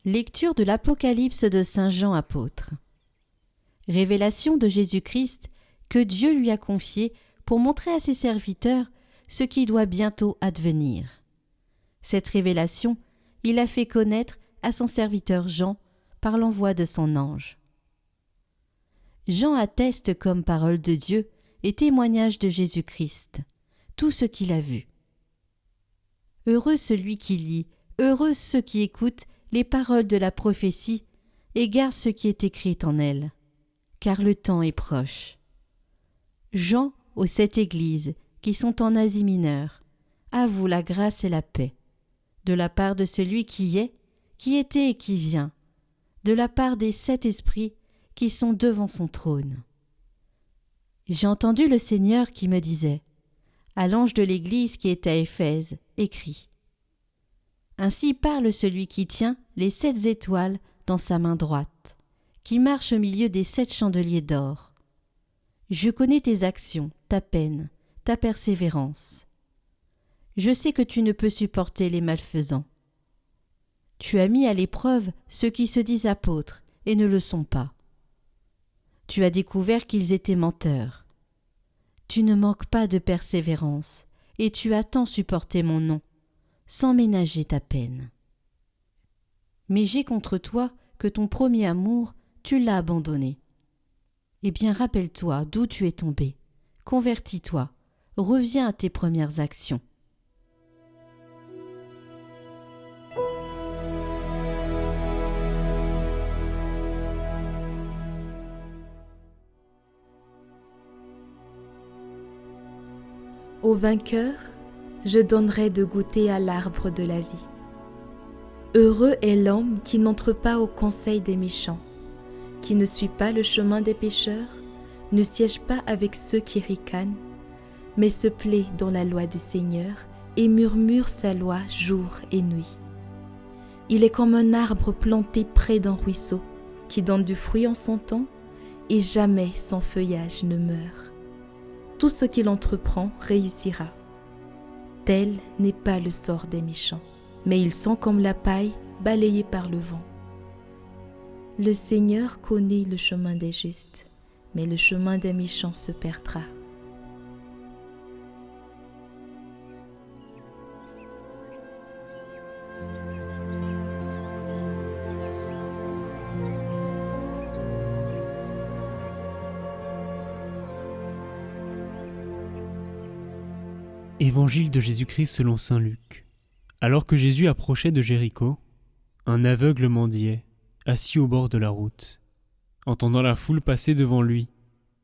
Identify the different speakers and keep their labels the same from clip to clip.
Speaker 1: Lecture de l'Apocalypse de Saint Jean apôtre. Révélation de Jésus-Christ que Dieu lui a confiée pour montrer à ses serviteurs ce qui doit bientôt advenir. Cette révélation, il l'a fait connaître à son serviteur Jean par l'envoi de son ange. Jean atteste comme parole de Dieu et témoignage de Jésus-Christ, tout ce qu'il a vu. Heureux celui qui lit, heureux ceux qui écoutent les paroles de la prophétie et gardent ce qui est écrit en elle, car le temps est proche. Jean aux 7 églises qui sont en Asie mineure, à vous la grâce et la paix, de la part de celui qui est, qui était et qui vient, de la part des 7 esprits qui sont devant son trône. J'ai entendu le Seigneur qui me disait, à l'ange de l'église qui est à Éphèse, écris. Ainsi parle celui qui tient les 7 étoiles dans sa main droite, qui marche au milieu des 7 chandeliers d'or. Je connais tes actions, ta peine, ta persévérance. Je sais que tu ne peux supporter les malfaisants. Tu as mis à l'épreuve ceux qui se disent apôtres et ne le sont pas. Tu as découvert qu'ils étaient menteurs. Tu ne manques pas de persévérance, et tu as tant supporté mon nom, sans ménager ta peine. Mais j'ai contre toi que ton premier amour, tu l'as abandonné. Eh bien, rappelle-toi d'où tu es tombé, convertis-toi, reviens à tes premières actions.
Speaker 2: Au vainqueur, je donnerai de goûter à l'arbre de la vie. Heureux est l'homme qui n'entre pas au conseil des méchants, qui ne suit pas le chemin des pécheurs, ne siège pas avec ceux qui ricanent, mais se plaît dans la loi du Seigneur et murmure sa loi jour et nuit. Il est comme un arbre planté près d'un ruisseau, qui donne du fruit en son temps, et jamais son feuillage ne meurt. Tout ce qu'il entreprend réussira. Tel n'est pas le sort des méchants, mais ils sont comme la paille balayée par le vent. Le Seigneur connaît le chemin des justes, mais le chemin des méchants se perdra.
Speaker 3: Évangile de Jésus-Christ selon saint Luc. Alors que Jésus approchait de Jéricho, un aveugle mendiait, assis au bord de la route. Entendant la foule passer devant lui,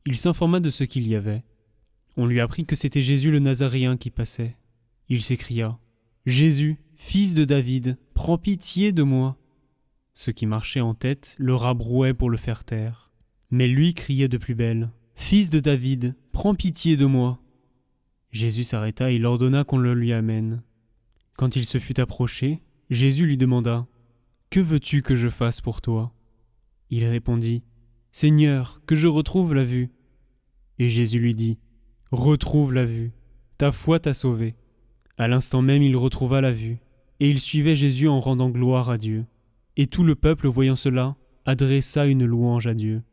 Speaker 3: il s'informa de ce qu'il y avait. On lui apprit que c'était Jésus le Nazaréen qui passait. Il s'écria « Jésus, fils de David, prends pitié de moi !» Ceux qui marchaient en tête le rabrouaient pour le faire taire. Mais lui criait de plus belle « Fils de David, prends pitié de moi !» Jésus s'arrêta et il ordonna qu'on le lui amène. Quand il se fut approché, Jésus lui demanda « Que veux-tu que je fasse pour toi ?» Il répondit « Seigneur, que je retrouve la vue. » Et Jésus lui dit « Retrouve la vue, ta foi t'a sauvé. » À l'instant même il retrouva la vue, et il suivait Jésus en rendant gloire à Dieu. Et tout le peuple, voyant cela, adressa une louange à Dieu.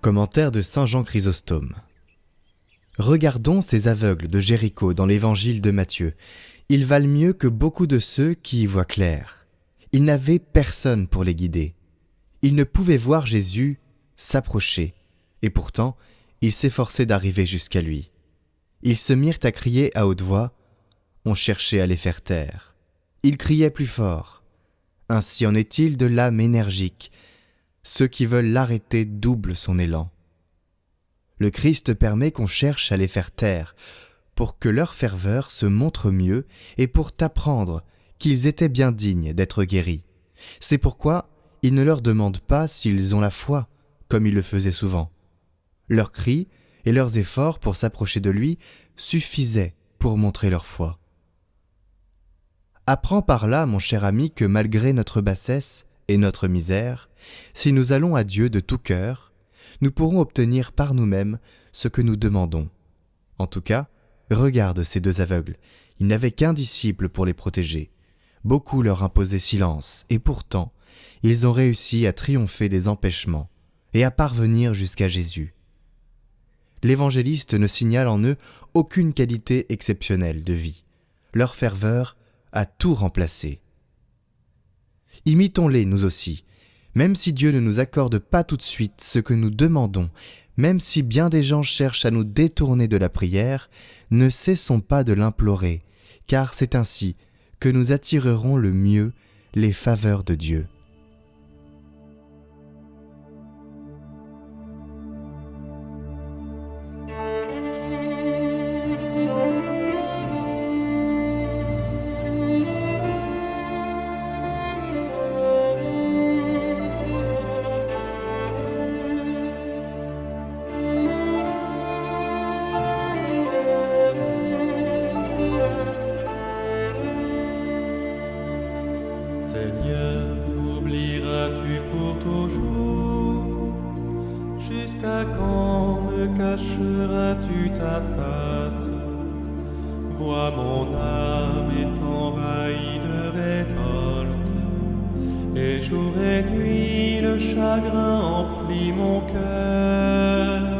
Speaker 4: Commentaire de saint Jean Chrysostome. Regardons ces aveugles de Jéricho dans l'évangile de Matthieu. Ils valent mieux que beaucoup de ceux qui y voient clair. Ils n'avaient personne pour les guider. Ils ne pouvaient voir Jésus s'approcher, et pourtant, ils s'efforçaient d'arriver jusqu'à lui. Ils se mirent à crier à haute voix. On cherchait à les faire taire. Ils criaient plus fort. Ainsi en est-il de l'âme énergique. Ceux qui veulent l'arrêter doublent son élan. Le Christ permet qu'on cherche à les faire taire, pour que leur ferveur se montre mieux et pour t'apprendre qu'ils étaient bien dignes d'être guéris. C'est pourquoi il ne leur demande pas s'ils ont la foi, comme il le faisait souvent. Leurs cris et leurs efforts pour s'approcher de lui suffisaient pour montrer leur foi. Apprends par là, mon cher ami, que malgré notre bassesse et notre misère, si nous allons à Dieu de tout cœur, nous pourrons obtenir par nous-mêmes ce que nous demandons. En tout cas, regarde ces deux aveugles, ils n'avaient qu'un disciple pour les protéger. Beaucoup leur imposaient silence, et pourtant, ils ont réussi à triompher des empêchements et à parvenir jusqu'à Jésus. L'évangéliste ne signale en eux aucune qualité exceptionnelle de vie. Leur ferveur a tout remplacé. Imitons-les, nous aussi. Même si Dieu ne nous accorde pas tout de suite ce que nous demandons, même si bien des gens cherchent à nous détourner de la prière, ne cessons pas de l'implorer, car c'est ainsi que nous attirerons le mieux les faveurs de Dieu.
Speaker 5: Seigneur, oublieras-tu pour toujours? Jusqu'à quand me cacheras-tu ta face? Vois mon âme est envahie de révolte, et jour et nuit le chagrin emplit mon cœur.